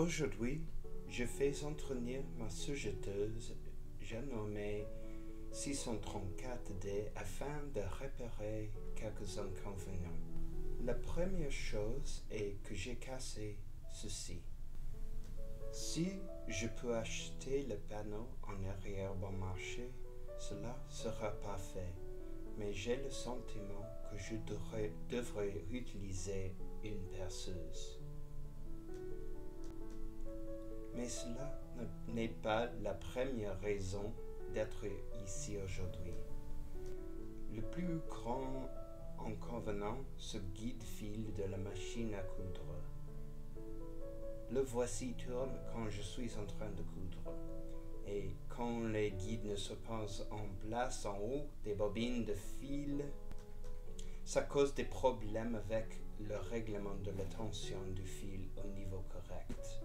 Aujourd'hui, je fais entretenir ma surjeteuse, j'ai nommé 634D, afin de réparer quelques inconvénients. La première chose est que j'ai cassé ceci. Si je peux acheter le panneau en arrière bon marché, cela sera parfait, mais j'ai le sentiment que je devrais utiliser une perceuse. Mais cela n'est pas la première raison d'être ici aujourd'hui. Le plus grand inconvénient, ce guide-fil de la machine à coudre. Le voici tourne quand je suis en train de coudre. Et quand les guides ne se posent en place en haut des bobines de fil, ça cause des problèmes avec le règlement de la tension du fil au niveau correct.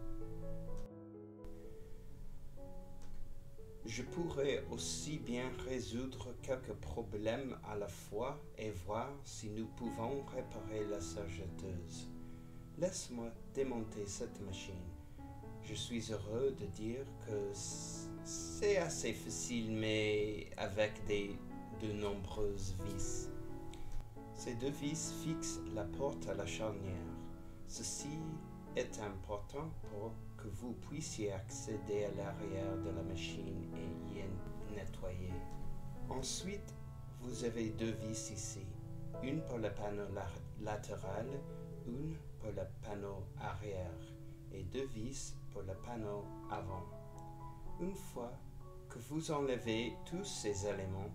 Je pourrais aussi bien résoudre quelques problèmes à la fois et voir si nous pouvons réparer la sergeteuse. Laisse-moi démonter cette machine. Je suis heureux de dire que c'est assez facile, mais avec de nombreuses vis. Ces deux vis fixent la porte à la charnière. Ceci est important pour que vous puissiez accéder à l'arrière de la machine et y nettoyer. Ensuite, vous avez deux vis ici, une pour le panneau latéral, une pour le panneau arrière et deux vis pour le panneau avant. Une fois que vous enlevez tous ces éléments,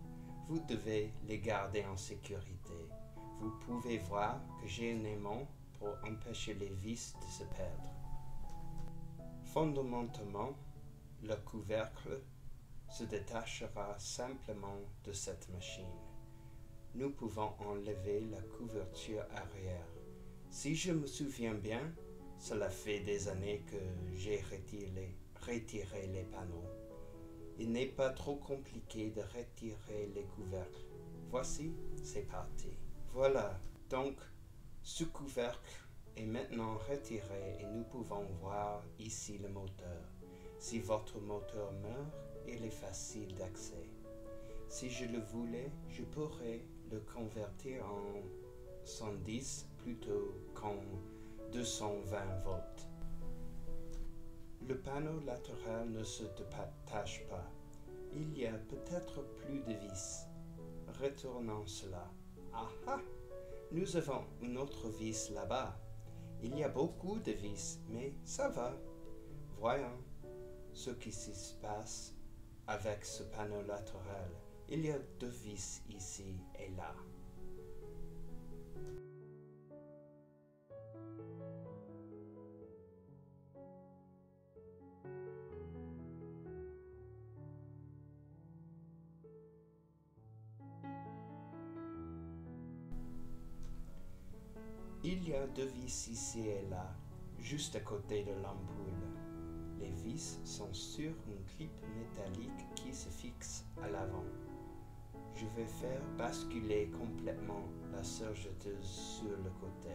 vous devez les garder en sécurité. Vous pouvez voir que j'ai un aimant pour empêcher les vis de se perdre. Fondamentalement, le couvercle se détachera simplement de cette machine. Nous pouvons enlever la couverture arrière. Si je me souviens bien, cela fait des années que j'ai retiré les panneaux. Il n'est pas trop compliqué de retirer les couvercles. Voici, c'est parti. Voilà, donc, ce couvercle est maintenant retiré et nous pouvons voir ici le moteur. Si votre moteur meurt, il est facile d'accès. Si je le voulais, je pourrais le convertir en 110 plutôt qu'en 220 volts. Le panneau latéral ne se détache pas. Il y a peut-être plus de vis. Retournons cela. Ah! Nous avons une autre vis là-bas. Il y a beaucoup de vis, mais ça va. Voyons ce qui se passe avec ce panneau latéral. Il y a deux vis ici et là. Il y a deux vis ici et là, juste à côté de l'ampoule. Les vis sont sur une clip métallique qui se fixe à l'avant. Je vais faire basculer complètement la sergeteuse sur le côté.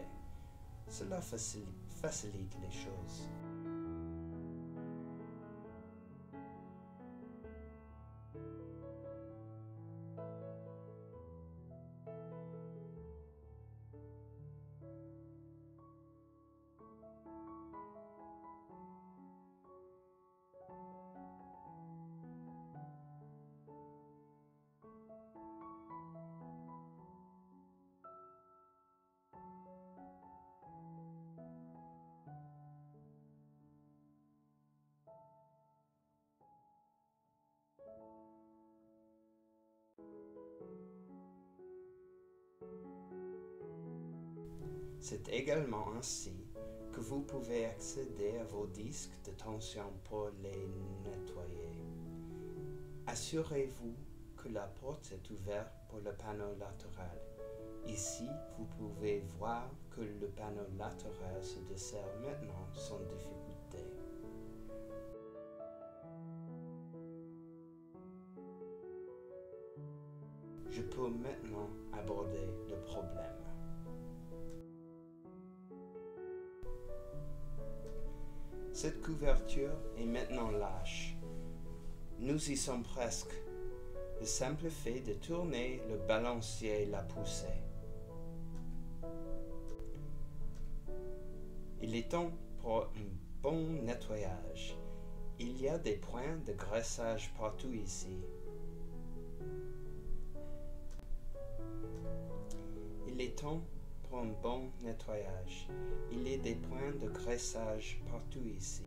Cela facilite les choses. C'est également ainsi que vous pouvez accéder à vos disques de tension pour les nettoyer. Assurez-vous que la porte est ouverte pour le panneau latéral. Ici, vous pouvez voir que le panneau latéral se dessert maintenant sans difficulté. Je peux maintenant aborder le problème. Cette couverture est maintenant lâche. Nous y sommes presque. Le simple fait de tourner le balancier l'a poussé. Il est temps pour un bon nettoyage. Il y a des points de graissage partout ici. Il est temps pour un bon nettoyage. Il y a des points de graissage partout ici.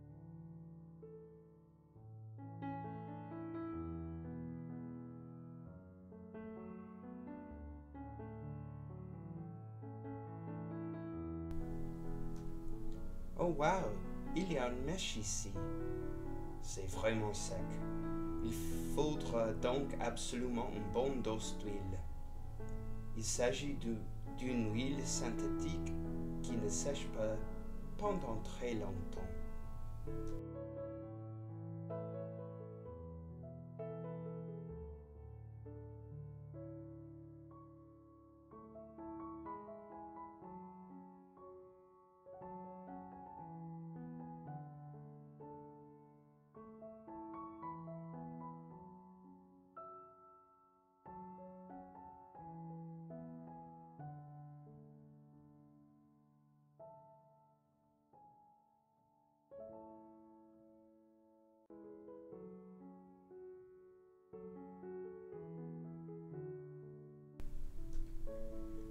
Oh wow, il y a une mèche ici. C'est vraiment sec. Il faudra donc absolument une bonne dose d'huile. Il s'agit d'une huile synthétique qui ne sèche pas pendant très longtemps.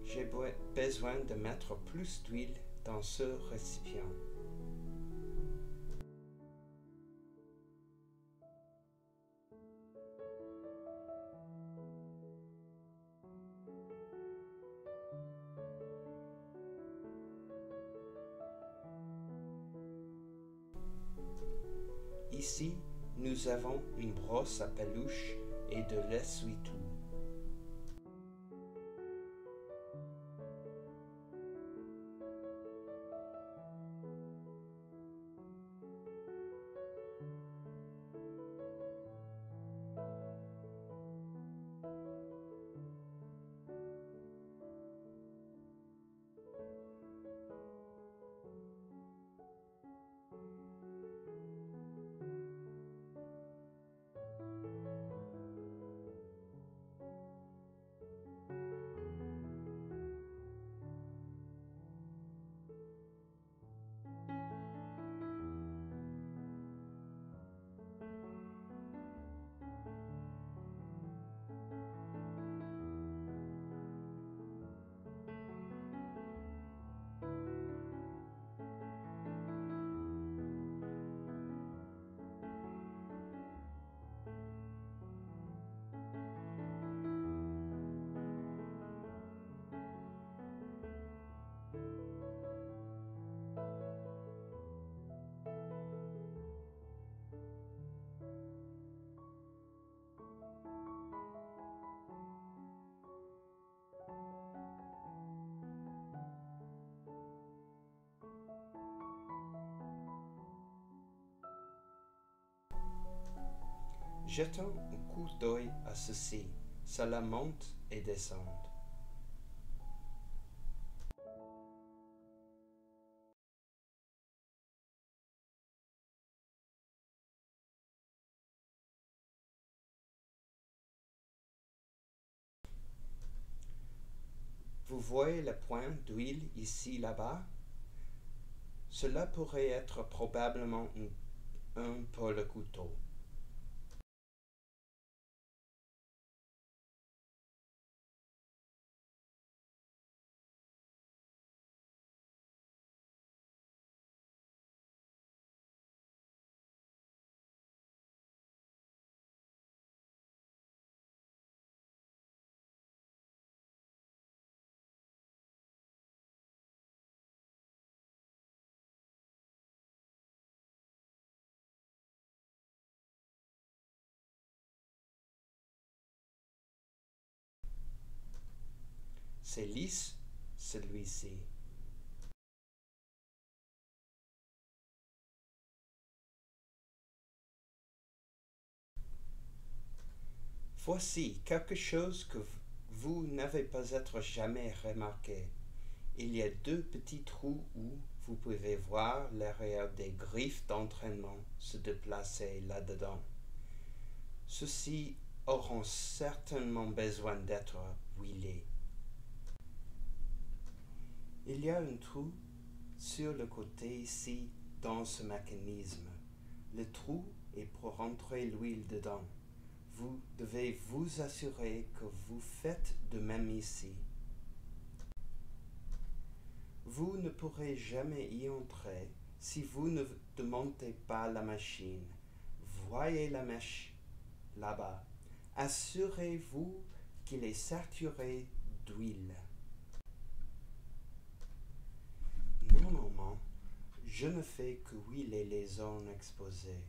J'ai besoin de mettre plus d'huile dans ce récipient. Ici, nous avons une brosse à peluche et de l'essuie-tout. Jetons un coup d'œil à ceci. Cela monte et descend. Vous voyez le point d'huile ici là-bas? Cela pourrait être probablement un pour le couteau. C'est lisse, celui-ci. Voici quelque chose que vous n'avez peut-être jamais remarqué. Il y a deux petits trous où Vous pouvez voir l'arrière des griffes d'entraînement se déplacer là-dedans. Ceux-ci auront certainement besoin d'être huilés. Il y a un trou sur le côté ici dans ce mécanisme. Le trou est pour rentrer l'huile dedans. Vous devez vous assurer que vous faites de même ici. Vous ne pourrez jamais y entrer si vous ne démontez pas la machine. Voyez la mèche là-bas. Assurez-vous qu'il est saturé d'huile. Normalement, je ne fais que huiler les zones exposées.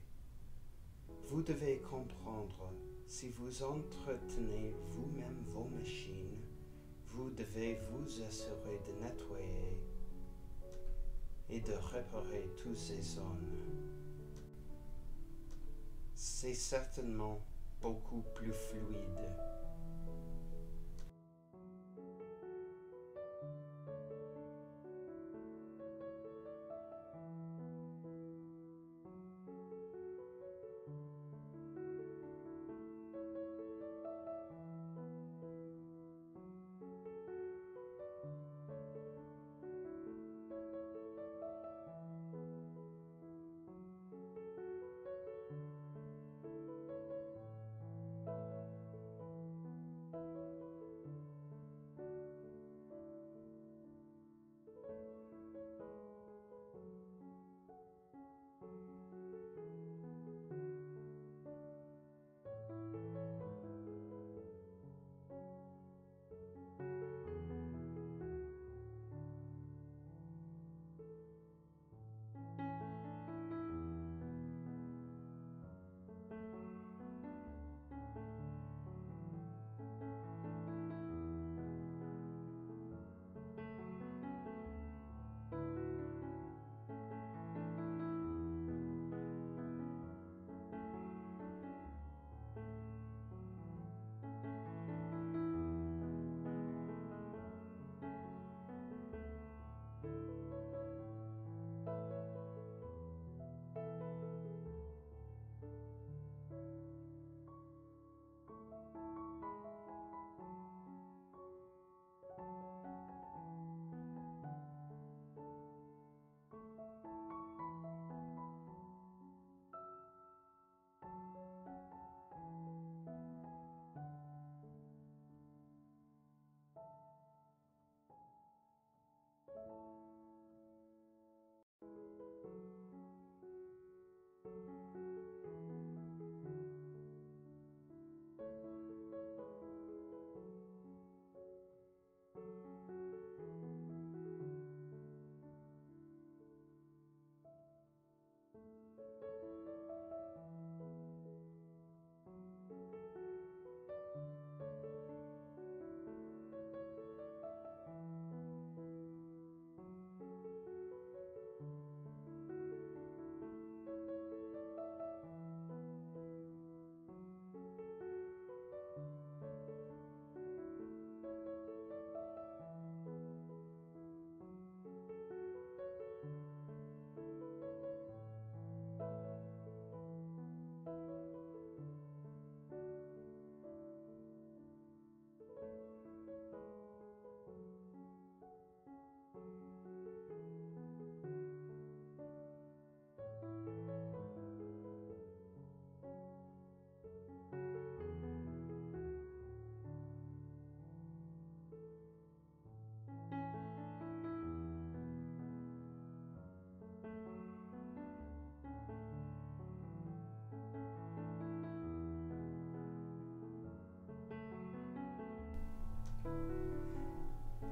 Vous devez comprendre, si vous entretenez vous-même vos machines, vous devez vous assurer de nettoyer et de réparer toutes ces zones. C'est certainement beaucoup plus fluide.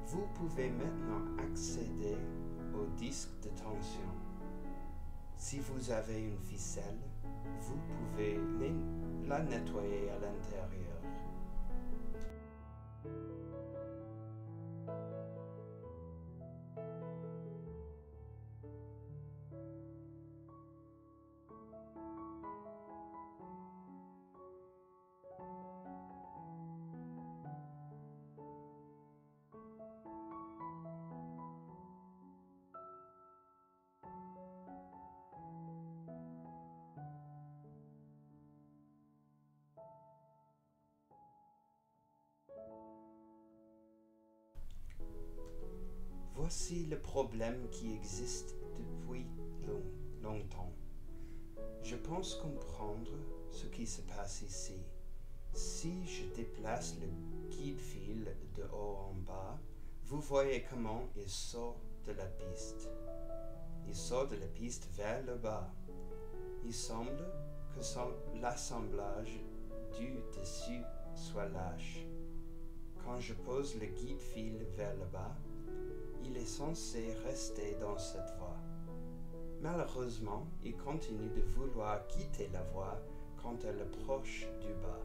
Vous pouvez maintenant accéder au disque de tension. Si vous avez une ficelle, vous pouvez la nettoyer à l'intérieur. Voici le problème qui existe depuis longtemps. Je pense comprendre ce qui se passe ici. Si je déplace le guide-fil de haut en bas, vous voyez comment il sort de la piste. Il sort de la piste vers le bas. Il semble que l'assemblage du dessus soit lâche. Quand je pose le guide-fil vers le bas, il est censé rester dans cette voie. Malheureusement, il continue de vouloir quitter la voie quand elle approche du bas.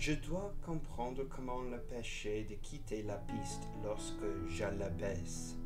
Je dois comprendre comment l'empêcher de quitter la piste lorsque je la baisse.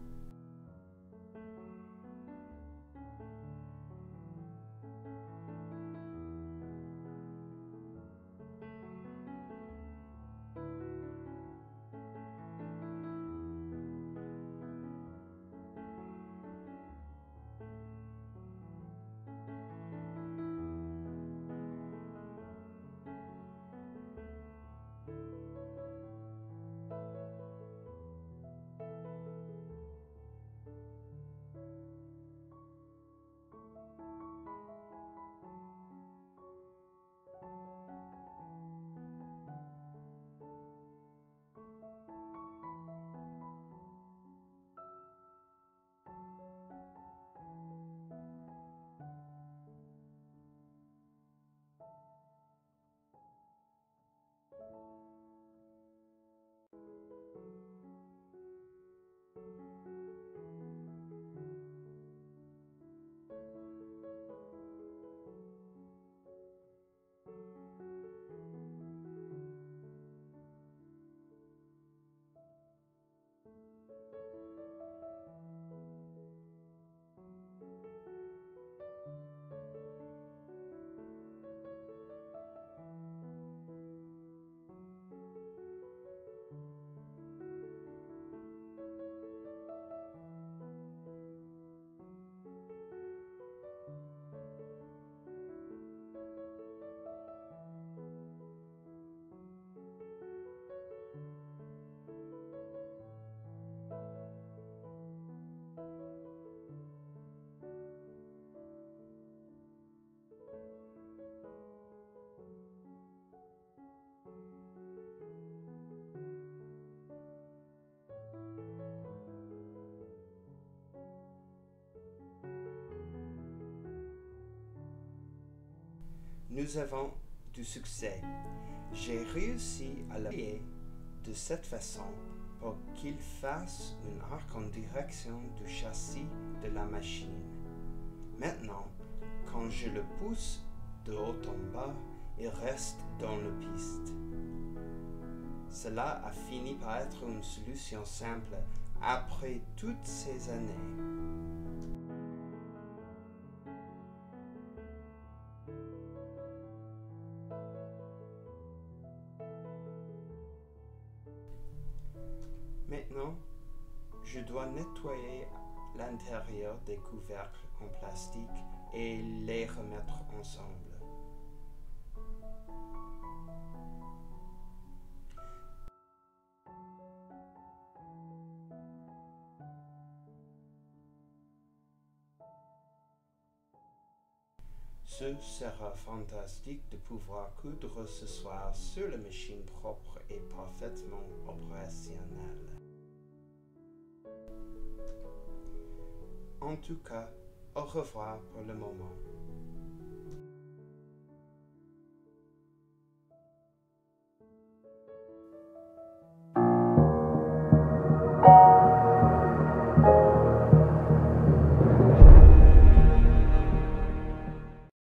Nous avons du succès. J'ai réussi à le plier de cette façon pour qu'il fasse un arc en direction du châssis de la machine. Maintenant, quand je le pousse de haut en bas, il reste dans la piste. Cela a fini par être une solution simple après toutes ces années. Maintenant, je dois nettoyer l'intérieur des couvercles en plastique et les remettre ensemble. Ce sera fantastique de pouvoir coudre ce soir sur la machine propre et parfaitement opérationnelle. En tout cas, au revoir pour le moment.